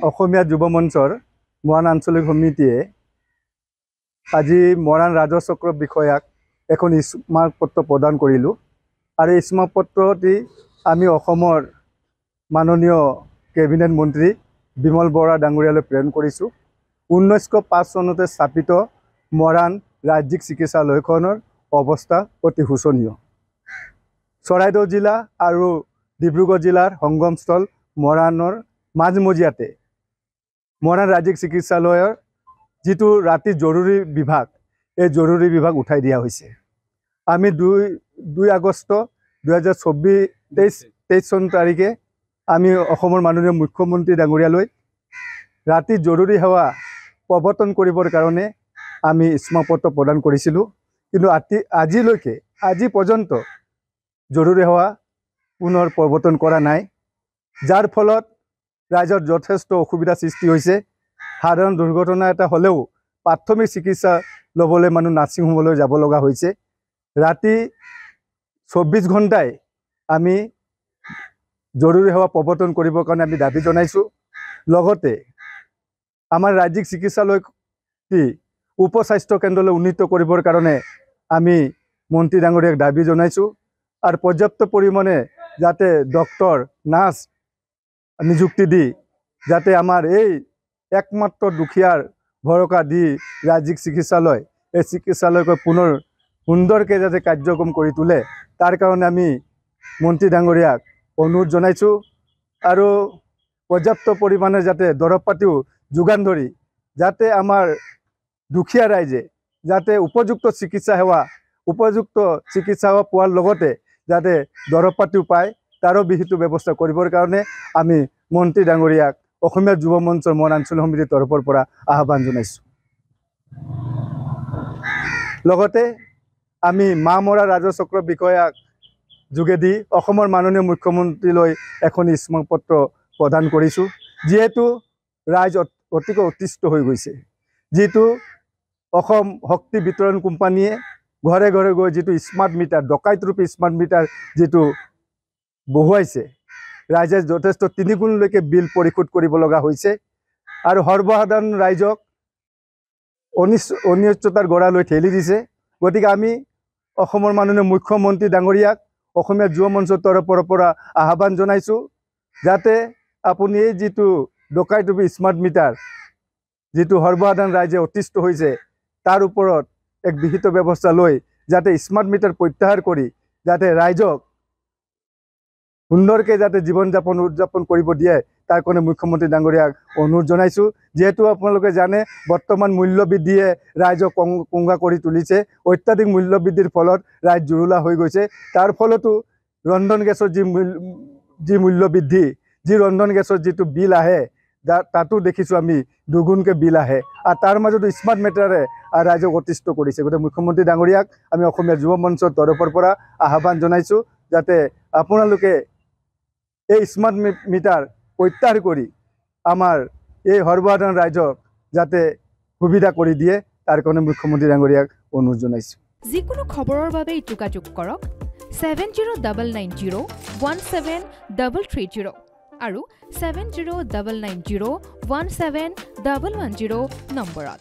অসমীয়া যুৱ মঞ্চৰ মৰাণ আঞ্চলিক সমিতিয়ে আজি মৰাণ ৰাজচক্ৰ বিষয়াক এখন স্মাৰকপত্ৰ প্ৰদান কৰিলোঁ আৰু এই স্মাৰকপত্ৰটি আমি অসমৰ মাননীয় কেবিনেট মন্ত্ৰী বিমল বৰা ডাঙৰীয়ালৈ প্ৰেৰণ কৰিছোঁ। 1905 চনতে স্থাপিত মৰাণ ৰাজ্যিক চিকিৎসালয়খনৰ অৱস্থা অতি শোচনীয়। চৰাইদেউ জিলা আৰু ডিব্ৰুগড় জিলাৰ সংগমস্থল মৰাণৰ মাজমজিয়াতে মৰাণ ৰাজ্যিক চিকিৎসালয়ৰ যিটো ৰাতি জৰুৰী বিভাগ, এই জৰুৰী বিভাগ উঠাই দিয়া হৈছে। আমি 2 আগষ্ট 2023 চন তাৰিখে আমি অসমৰ মাননীয় মুখ্যমন্ত্ৰী ডাঙৰীয়ালৈ ৰাতি জৰুৰী সেৱা প্ৰৱৰ্তন কৰিবৰ কাৰণে আমি স্মাৰকপত্ৰ প্ৰদান কৰিছিলোঁ। কিন্তু আজি পৰ্যন্ত জৰুৰী সেৱা পুনৰ প্ৰৱৰ্তন কৰা নাই, যাৰ ফলত ৰাইজৰ যথেষ্ট অসুবিধা সৃষ্টি হৈছে। সাধাৰণ দুৰ্ঘটনা এটা হ'লেও প্ৰাথমিক চিকিৎসা ল'বলৈ মানুহ নাৰ্ছিং হোমলৈ যাব লগা হৈছে। ৰাতি 24 ঘণ্টাই আমি জৰুৰী সেৱা প্ৰৱৰ্তন কৰিবৰ কাৰণে আমি দাবী জনাইছোঁ। লগতে আমাৰ ৰাজ্যিক চিকিৎসালয়টি উপস্বাস্থ্য কেন্দ্ৰলৈ উন্নীত কৰিবৰ কাৰণে আমি মন্ত্ৰী ডাঙৰীয়াক দাবী জনাইছোঁ আৰু পৰ্যাপ্ত পৰিমাণে যাতে ডক্টৰ নাৰ্ছ নিযুক্তি দি যাতে আমাৰ এই একমাত্ৰ দুখীয়াৰ ভৰসা দি ৰাজ্যিক চিকিৎসালয়, এই চিকিৎসালয়ক পুনৰ সুন্দৰকৈ যাতে কাৰ্যক্ৰম কৰি তোলে, তাৰ কাৰণে আমি মন্ত্ৰী ডাঙৰীয়াক অনুৰোধ জনাইছোঁ আৰু পৰ্যাপ্ত পৰিমাণে যাতে দৰৱ পাতিও যোগান ধৰি যাতে আমাৰ দুখীয়া ৰাইজে যাতে উপযুক্ত চিকিৎসা সেৱা পোৱাৰ লগতে যাতে দৰৱ পাতিও পায়, তাৰো বিহিত ব্যৱস্থা কৰিবৰ কাৰণে আমি মন্ত্ৰী ডাঙৰীয়াক অসমীয়া যুৱ মঞ্চৰ মৰাণ আঞ্চলিক সমিতিৰ তৰফৰ পৰা আহ্বান জনাইছোঁ। লগতে আমি মা মৰা ৰাজচক্ৰ বিষয়াক যোগেদি অসমৰ মাননীয় মুখ্যমন্ত্ৰীলৈ এখন স্মাৰকপত্ৰ প্ৰদান কৰিছোঁ। যিহেতু ৰাইজ অতিকৈ অতিষ্ঠ হৈ গৈছে, যিটো অসম শক্তি বিতৰণ কোম্পানীয়ে ঘৰে ঘৰে গৈ যিটো স্মাৰ্ট মিটাৰ, ডকাইতৰূপী স্মাৰ্ট মিটাৰ যিটো বহুৱাইছে, ৰাইজে যথেষ্ট 3 গুণলৈকে বিল পৰিশোধ কৰিব লগা হৈছে আৰু সৰ্বসাধাৰণ ৰাইজক অনিশ্চয়তাৰ গৰালৈ ঠেলি দিছে। গতিকে আমি অসমৰ মাননীয় মুখ্যমন্ত্ৰী ডাঙৰীয়াক অসমীয়া যুৱ মঞ্চৰ তৰফৰ পৰা আহ্বান জনাইছোঁ যাতে আপুনি এই যিটো ডকাইতৰূপী স্মাৰ্ট মিটাৰ যিটো সৰ্বসাধাৰণ ৰাইজে অতিষ্ঠ হৈছে, তাৰ ওপৰত এক বিহিত ব্যৱস্থা লৈ যাতে স্মাৰ্ট মিটাৰ প্ৰত্যাহাৰ কৰি যাতে ৰাইজক সুন্দৰকৈ যাতে জীৱন উদযাপন কৰিব দিয়ে, তাৰ কাৰণে মুখ্যমন্ত্ৰী ডাঙৰীয়াক অনুৰোধ জনাইছোঁ। যিহেতু আপোনালোকে জানে বৰ্তমান মূল্যবৃদ্ধিয়ে ৰাইজক কংগা কৰি তুলিছে। অত্যাধিক মূল্যবৃদ্ধিৰ ফলত ৰাইজ জুৰুলা হৈ গৈছে। তাৰ ফলতো ৰন্ধন গেছৰ যি মূল্যবৃদ্ধি, যি ৰন্ধন গেছৰ যিটো বিল আহে, তাতো দেখিছোঁ আমি দুগুণকৈ বিল আহে আৰু তাৰ মাজতো স্মাৰ্ট মিটাৰে ৰাইজক অতিষ্ঠ কৰিছে। গতিকে মুখ্যমন্ত্ৰী ডাঙৰীয়াক আমি অসমীয়া যুৱ মঞ্চৰ তৰফৰ পৰা আহ্বান জনাইছোঁ যাতে আপোনালোকে এই স্মাৰ্ট মিটাৰ প্ৰত্যাহাৰ কৰি আমাৰ এই সৰ্বসাধাৰণ ৰাইজক যাতে সুবিধা কৰি দিয়ে, তাৰ কাৰণে মুখ্যমন্ত্ৰী ডাঙৰীয়াক অনুৰোধ জনাইছোঁ। যিকোনো খবৰৰ বাবে যোগাযোগ কৰক 7099017330 আৰু 7099017110 নম্বৰত।